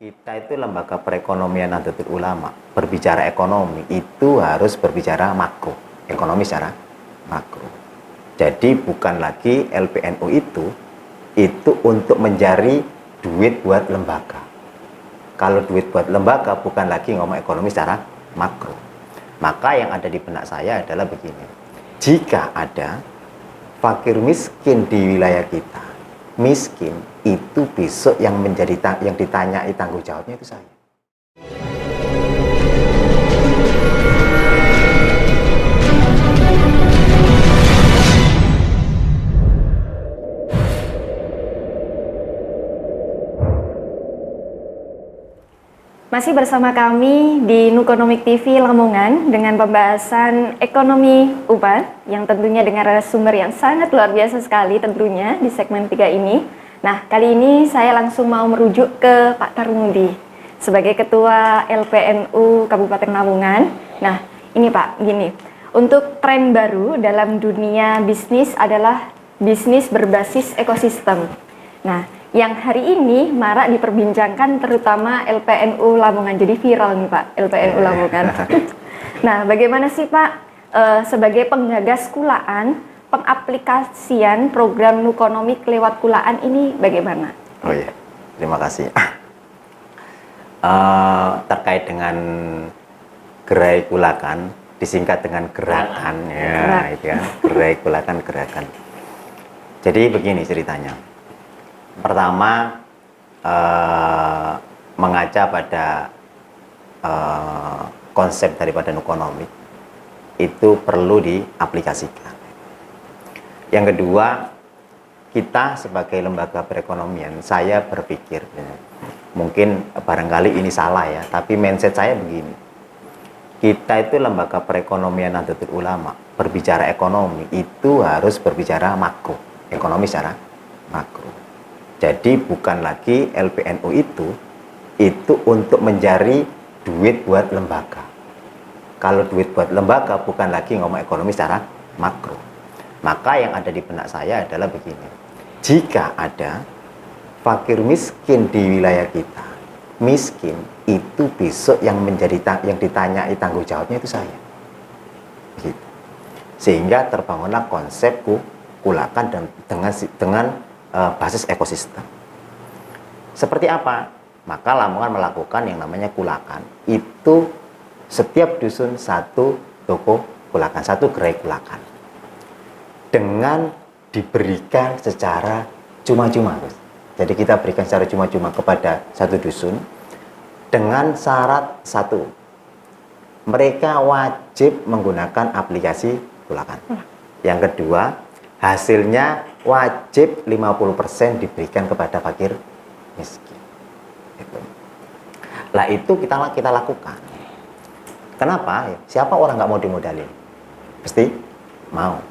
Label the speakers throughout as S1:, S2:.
S1: Kita itu lembaga perekonomian Nahdlatul Ulama. Berbicara ekonomi itu harus berbicara makro, ekonomi secara makro. Jadi bukan lagi LPNU itu untuk mencari duit buat lembaga. Kalau duit buat lembaga bukan lagi ngomong ekonomi secara makro. Maka yang ada di benak saya adalah begini. Jika ada fakir miskin di wilayah kita, miskin itu besok yang ditanyai tanggung jawabnya itu saya.
S2: Masih bersama kami di Nukonomik TV Lamongan dengan pembahasan ekonomi umat yang tentunya dengan narasumber yang sangat luar biasa sekali tentunya di segmen 3 ini. Nah, kali ini saya langsung mau merujuk ke Pak Tarmudi sebagai Ketua LPNU Kabupaten Lamongan. Nah, ini Pak, gini, untuk tren baru dalam dunia bisnis adalah bisnis berbasis ekosistem. Nah, yang hari ini marak diperbincangkan terutama LPNU Lamongan, jadi viral nih Pak, LPNU Lamongan. Nah, bagaimana sih Pak sebagai penggagas kulaan, pengaplikasian program Nukonomik lewat kulaan ini bagaimana?
S1: Oh iya, terima kasih. Terkait dengan gerai kulakan, disingkat dengan gerakan, ya, itu kan, gerai kulakan gerakan. Jadi begini ceritanya. Pertama, mengaca pada konsep daripada Nukonomik itu perlu diaplikasikan. Yang kedua, kita sebagai lembaga perekonomian, saya berpikir mungkin barangkali ini salah ya, tapi mindset saya begini. Kita itu lembaga perekonomian Nahdlatul Ulama. Berbicara ekonomi itu harus berbicara makro, ekonomi secara makro. Jadi bukan lagi LPNU itu untuk mencari duit buat lembaga. Kalau duit buat lembaga bukan lagi ngomong ekonomi secara makro. Maka yang ada di benak saya adalah begini. Jika ada fakir miskin di wilayah kita, miskin itu besok yang ditanyai tanggung jawabnya itu saya. Gitu. Sehingga terbangunlah konsep kulakan dan dengan basis ekosistem. Seperti apa? Maka Lamongan melakukan yang namanya kulakan. Itu setiap dusun satu toko kulakan, satu gerai kulakan. Dengan diberikan secara cuma-cuma. Jadi kita berikan secara cuma-cuma kepada satu dusun dengan syarat satu. Mereka wajib menggunakan aplikasi kulakan. Yang kedua, hasilnya wajib 50% diberikan kepada fakir miskin. Lah itu kita lakukan. Kenapa? Siapa orang nggak mau dimodalin? Pasti mau.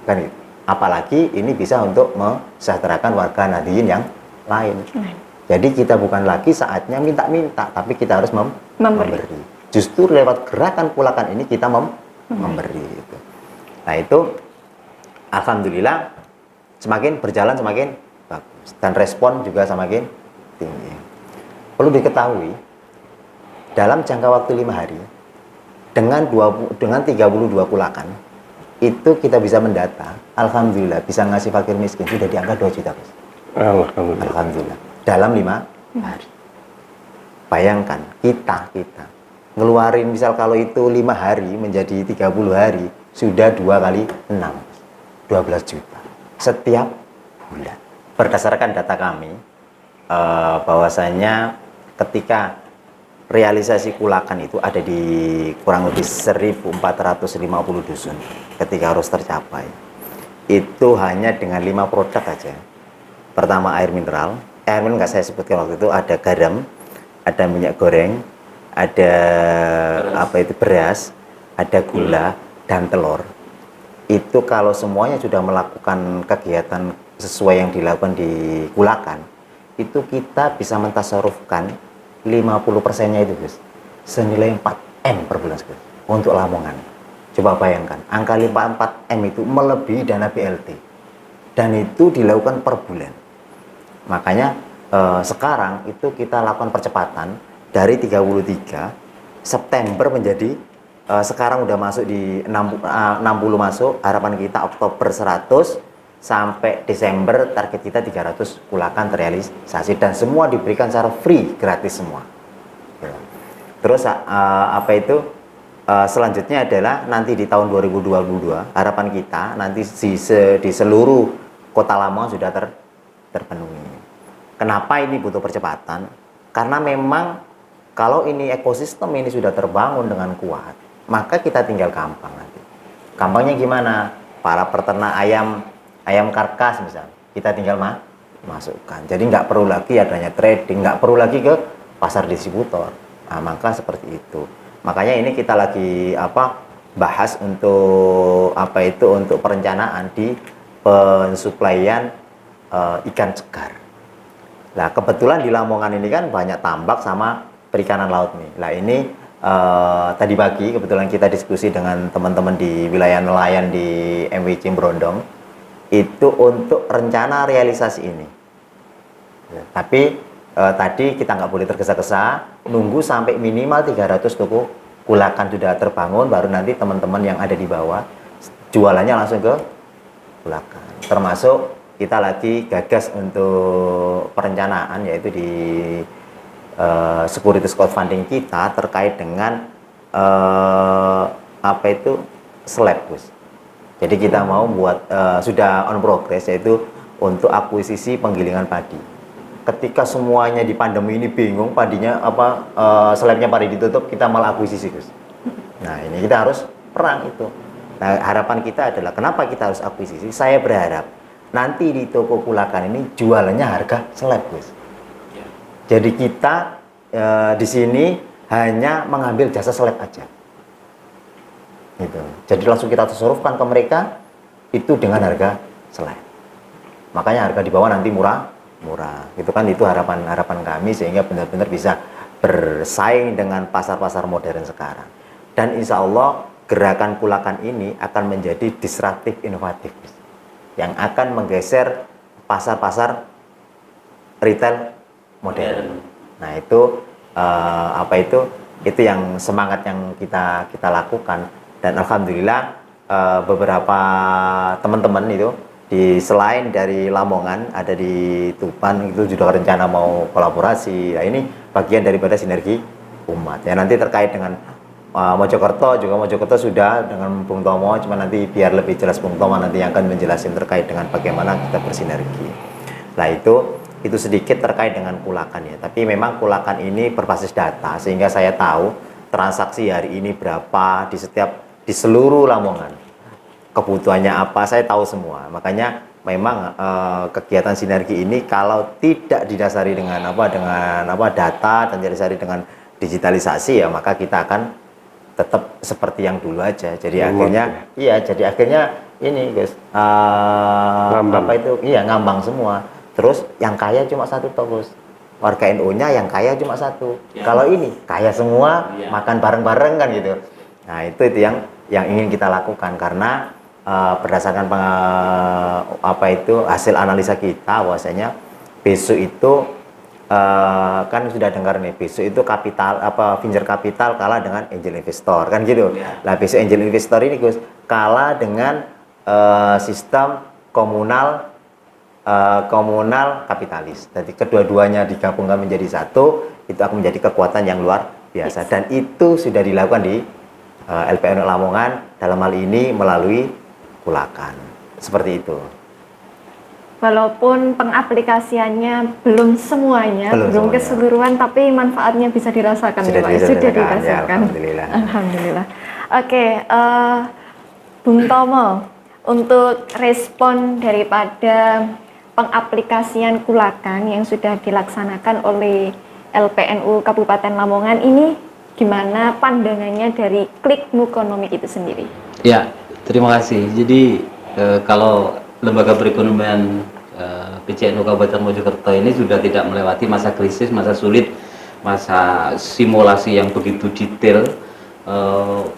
S1: Kan gitu. Apalagi ini bisa untuk mesejahterakan warga Nahdliyin yang lain. Jadi kita bukan lagi saatnya minta-minta, tapi kita harus memberi. Justru lewat gerakan kulakan ini kita memberi. Gitu. Nah itu alhamdulillah semakin berjalan semakin bagus dan respon juga semakin tinggi. Perlu diketahui dalam jangka waktu 5 hari dengan 32 kulakan itu kita bisa mendata, alhamdulillah bisa ngasih fakir miskin sudah di angka 2 juta. Alhamdulillah dalam 5 hari. Bayangkan kita ngeluarin misal kalau itu 5 hari menjadi 30 hari sudah 2 kali 6 12 juta setiap bulan. Berdasarkan data kami, bahwasanya ketika realisasi kulakan itu ada di kurang lebih 1450 dusun ketika harus tercapai. Itu hanya dengan 5 produk aja. Pertama air mineral nggak saya sebutkan waktu itu, ada garam, ada minyak goreng, ada beras, ada gula dan telur. Itu kalau semuanya sudah melakukan kegiatan sesuai yang dilakukan di kulakan, itu kita bisa mentasarufkan 50%-nya itu Gus, senilai 4M per bulan Gus, untuk Lamongan. Coba bayangkan, angka 4M itu melebihi dana BLT dan itu dilakukan per bulan. Makanya sekarang itu kita lakukan percepatan dari 33 September menjadi sekarang udah masuk di 60 masuk, harapan kita Oktober 100 sampai Desember target kita 300 kulakan terrealisasi dan semua diberikan secara free, gratis semua. Terus selanjutnya adalah nanti di tahun 2022 harapan kita nanti di seluruh kota Lamongan sudah terpenuhi. Kenapa ini butuh percepatan? Karena memang kalau ini ekosistem ini sudah terbangun dengan kuat, maka kita tinggal gampang nanti. Gampangnya gimana? Para peternak ayam karkas misalnya, kita tinggal masukkan. Jadi nggak perlu lagi adanya trading, nggak perlu lagi ke pasar distributor. Nah, maka seperti itu. Makanya ini kita lagi bahas untuk untuk perencanaan di pensuplaian ikan segar. Nah, kebetulan di Lamongan ini kan banyak tambak sama perikanan laut nih. Nah, ini tadi pagi kebetulan kita diskusi dengan teman-teman di wilayah nelayan di MWC Brondong itu untuk rencana realisasi ini. Tapi tadi kita nggak boleh tergesa-gesa, nunggu sampai minimal 300 toko kulakan sudah terbangun, baru nanti teman-teman yang ada di bawah jualannya langsung ke kulakan. Termasuk kita lagi gagas untuk perencanaan yaitu di securities crowdfunding kita terkait dengan slab, Gus. Jadi kita mau buat sudah on progress yaitu untuk akuisisi penggilingan padi. Ketika semuanya di pandemi ini bingung padinya slabnya padi ditutup, kita malah akuisisi, Gus. Nah, ini kita harus perang itu. Nah, harapan kita adalah kenapa kita harus akuisisi? Saya berharap nanti di toko kulakan ini jualannya harga slab, Gus. Jadi kita di sini hanya mengambil jasa slab aja. Gitu. Jadi langsung kita tasarufkan ke mereka itu dengan harga slab. Makanya harga di bawah nanti murah. Gitu kan, itu harapan kami sehingga benar-benar bisa bersaing dengan pasar-pasar modern sekarang. Dan insya Allah gerakan kulakan ini akan menjadi disruptif inovatif yang akan menggeser pasar-pasar retail modern. Nah, itu itu yang semangat yang kita lakukan, dan alhamdulillah beberapa teman-teman itu selain dari Lamongan ada di Tuban itu juga rencana mau kolaborasi. Nah, ini bagian daripada sinergi umat. Ya, nanti terkait dengan Mojokerto sudah dengan Bung Tomo, cuma nanti biar lebih jelas Bung Tomo nanti yang akan menjelaskan terkait dengan bagaimana kita bersinergi. Nah, itu sedikit terkait dengan kulakan ya. Tapi memang kulakan ini berbasis data sehingga saya tahu transaksi hari ini berapa di seluruh Lamongan. Kebutuhannya apa saya tahu semua. Makanya memang kegiatan sinergi ini kalau tidak didasari dengan data dan didasari dengan digitalisasi ya, maka kita akan tetap seperti yang dulu aja. Jadi akhirnya ini guys ngambang semua. Terus yang kaya cuma satu toh, Gus. Warga NU-nya yang kaya cuma satu. Ya. Kalau ini kaya semua, makan bareng-bareng kan gitu. Nah, itu yang ingin kita lakukan karena berdasarkan hasil analisa kita bahwasanya besok itu kan sudah dengar nih, besok itu venture capital kalah dengan angel investor kan gitu. Lah besok angel investor ini Gus kalah dengan sistem komunal kapitalis. Jadi kedua-duanya digabungkan menjadi satu, itu akan menjadi kekuatan yang luar biasa. Dan itu sudah dilakukan di LPN Lamongan dalam hal ini melalui kulakan. Seperti itu.
S2: Walaupun pengaplikasiannya belum semuanya, belum keseluruhan, tapi manfaatnya bisa dirasakan. Sudah dirasakan. Ya, Alhamdulillah. Oke, Bung Tomo, untuk respon daripada pengaplikasian kulakan yang sudah dilaksanakan oleh LPNU Kabupaten Lamongan ini, gimana pandangannya dari Klik Nukonomik itu sendiri?
S3: Ya, terima kasih. Jadi kalau lembaga perekonomian PCNU Kabupaten Mojokerto ini sudah tidak melewati masa krisis, masa sulit, masa simulasi yang begitu detail,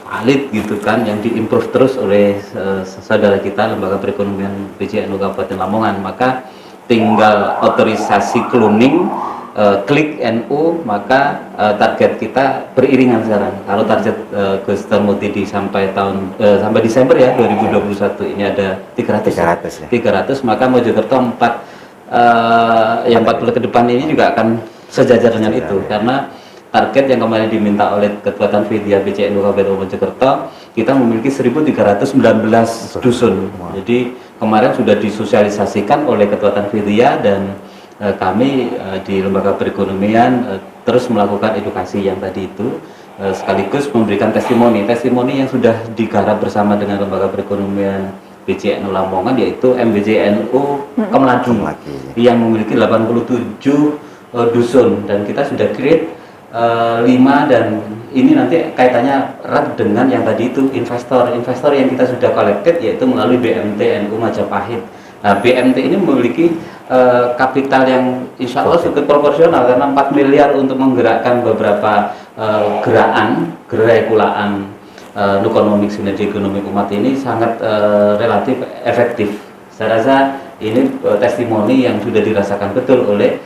S3: valid gitu kan, yang diimprove terus oleh saudara kita lembaga perekonomian PCNU Kabupaten Lamongan. Maka tinggal otorisasi cloning, klik NU, maka target kita beriringan sekarang. Kalau target Gus Darmudi sampai sampai Desember ya 2021 ini ada 300
S1: 300 ya.
S3: 300, maka Mojokerto 4 bulan ke depan ini juga akan sejajar dengan itu, karena target yang kemarin diminta oleh Ketua Tanfidiyah PCNU Kabupaten Mojokerto, kita memiliki 1319 dusun. Jadi kemarin sudah disosialisasikan oleh Ketua Tanfidiyah, dan kami di Lembaga Perekonomian terus melakukan edukasi yang tadi itu, sekaligus memberikan testimoni yang sudah digarap bersama dengan Lembaga Perekonomian PCNU Lamongan, yaitu MBJNU Kemlagi yang memiliki 87 dusun, dan kita sudah create 5, dan ini nanti kaitannya erat dengan yang tadi itu investor yang kita sudah collected, yaitu melalui BMT NU Majapahit. Nah, BMT ini memiliki kapital yang insya Allah cukup proporsional, karena 4 miliar untuk menggerakkan beberapa gerai kulaan nukonomik sinergi ekonomi umat ini sangat relatif efektif. Saya rasa ini testimoni yang sudah dirasakan betul oleh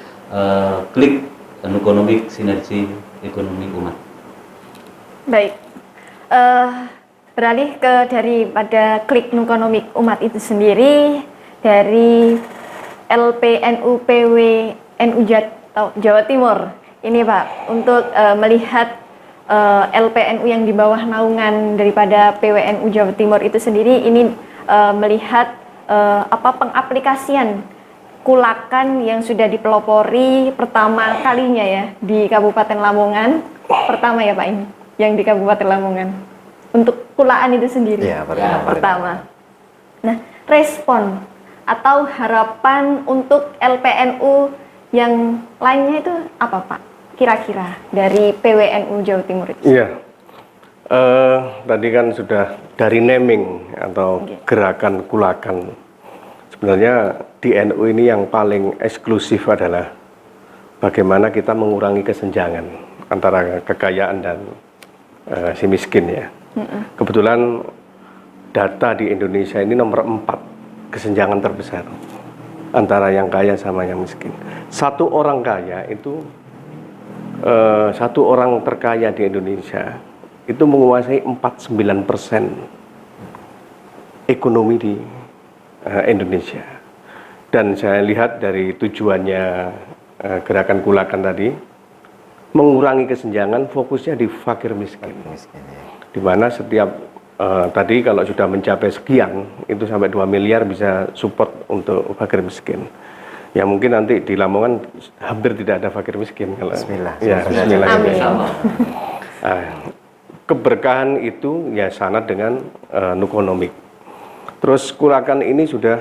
S3: klik nukonomik sinergi ekonomi umat. Baik,
S2: beralih ke daripada klik nukonomik umat itu sendiri, dari LPNU PWNU Jawa Timur ini Pak, untuk melihat LPNU yang di bawah naungan daripada PWNU Jawa Timur itu sendiri ini melihat pengaplikasian kulakan yang sudah dipelopori pertama kalinya ya di Kabupaten Lamongan, pertama ya Pak ini yang di Kabupaten Lamongan untuk kulaan itu sendiri
S1: ya,
S2: pertama. Nah, respon atau harapan untuk LPNU yang lainnya itu apa Pak? Kira-kira dari PWNU Jawa Timur itu?
S4: Iya, tadi kan sudah dari naming atau gerakan kulakan. Sebenarnya di NU ini yang paling eksklusif adalah bagaimana kita mengurangi kesenjangan antara kekayaan dan si miskin ya. Kebetulan data di Indonesia ini nomor 4 kesenjangan terbesar antara yang kaya sama yang miskin. Satu orang kaya itu satu orang terkaya di Indonesia itu menguasai 49% ekonomi di Indonesia. Dan saya lihat dari tujuannya gerakan kulakan tadi, mengurangi kesenjangan, fokusnya di fakir miskin. Di mana setiap tadi kalau sudah mencapai sekian, itu sampai 2 miliar bisa support untuk fakir miskin. Ya mungkin nanti di Lamongan hampir tidak ada fakir miskin kalau
S1: Bismillah.
S4: Ya, bismillah.
S2: Amin.
S4: Keberkahan itu ya sanad dengan nukonomik. Terus kulakan ini sudah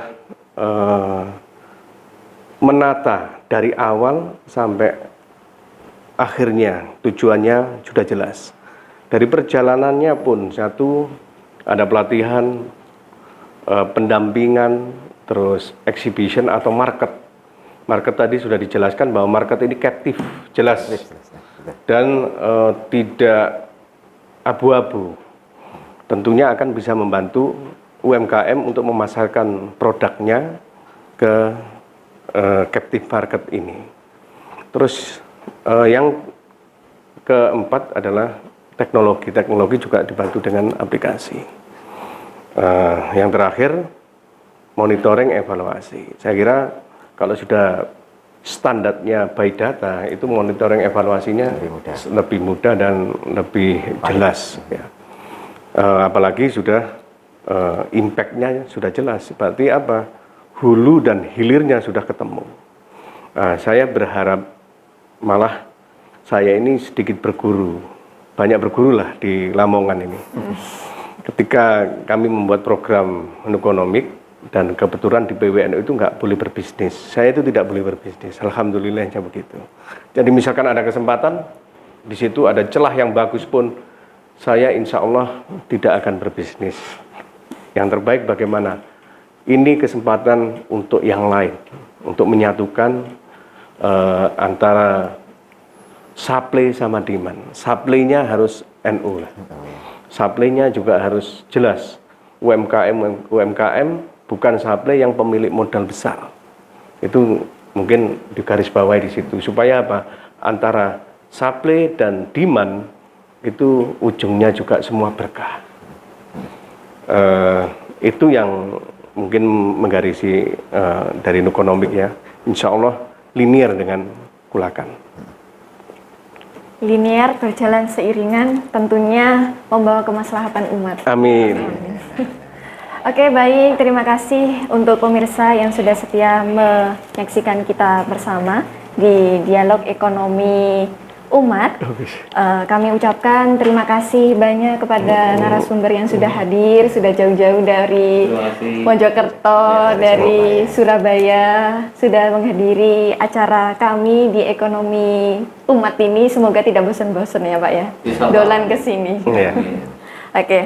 S4: menata dari awal sampai akhirnya, tujuannya sudah jelas. Dari perjalanannya pun satu, ada pelatihan, pendampingan, terus exhibition atau market. Market tadi sudah dijelaskan bahwa market ini captive, jelas, dan tidak abu-abu. Tentunya akan bisa membantu UMKM untuk memasarkan produknya ke captive market ini. Terus yang keempat adalah teknologi. Teknologi juga dibantu dengan aplikasi. Yang terakhir monitoring evaluasi. Saya kira kalau sudah standarnya by data, itu monitoring evaluasinya lebih mudah dan lebih jelas. Ya. Apalagi sudah impact-nya sudah jelas. Berarti apa? Hulu dan hilirnya sudah ketemu. Saya berharap malah saya ini sedikit berguru, banyak berguru lah di Lamongan ini. Ketika kami membuat program nukonomik, dan kebetulan di PWNU itu nggak boleh berbisnis. Saya itu tidak boleh berbisnis. Alhamdulillahnya begitu. Jadi misalkan ada kesempatan, di situ ada celah yang bagus pun, saya insya Allah tidak akan berbisnis. Yang terbaik bagaimana? Ini kesempatan untuk yang lain, untuk menyatukan antara supply sama demand. Supply-nya harus NU lah. Supply-nya juga harus jelas. UMKM bukan supply yang pemilik modal besar, Itu mungkin digarisbawahi di situ supaya apa? Antara supply dan demand itu ujungnya juga semua berkah. Itu yang mungkin menggarisi dari Nukonomik ya. Insya Allah linear dengan Kulakan.
S2: Linear berjalan seiringan, tentunya membawa kemaslahatan umat.
S4: Amin.
S2: Oke, baik. Terima kasih untuk pemirsa yang sudah setia menyaksikan kita bersama di Dialog Ekonomi Umat. Kami ucapkan terima kasih banyak kepada narasumber yang sudah hadir, sudah jauh-jauh dari Mojokerto, dari Surabaya, sudah menghadiri acara kami di Ekonomi Umat ini. Semoga tidak bosan-bosan ya Pak ya, dolan ke sini. Oke.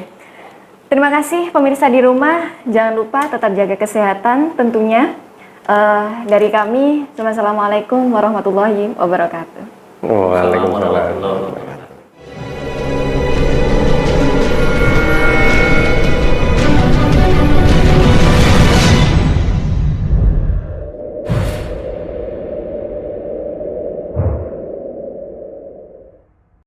S2: Terima kasih pemirsa di rumah, jangan lupa tetap jaga kesehatan tentunya. Dari kami, Assalamualaikum warahmatullahi wabarakatuh.
S4: Waalaikumsalam.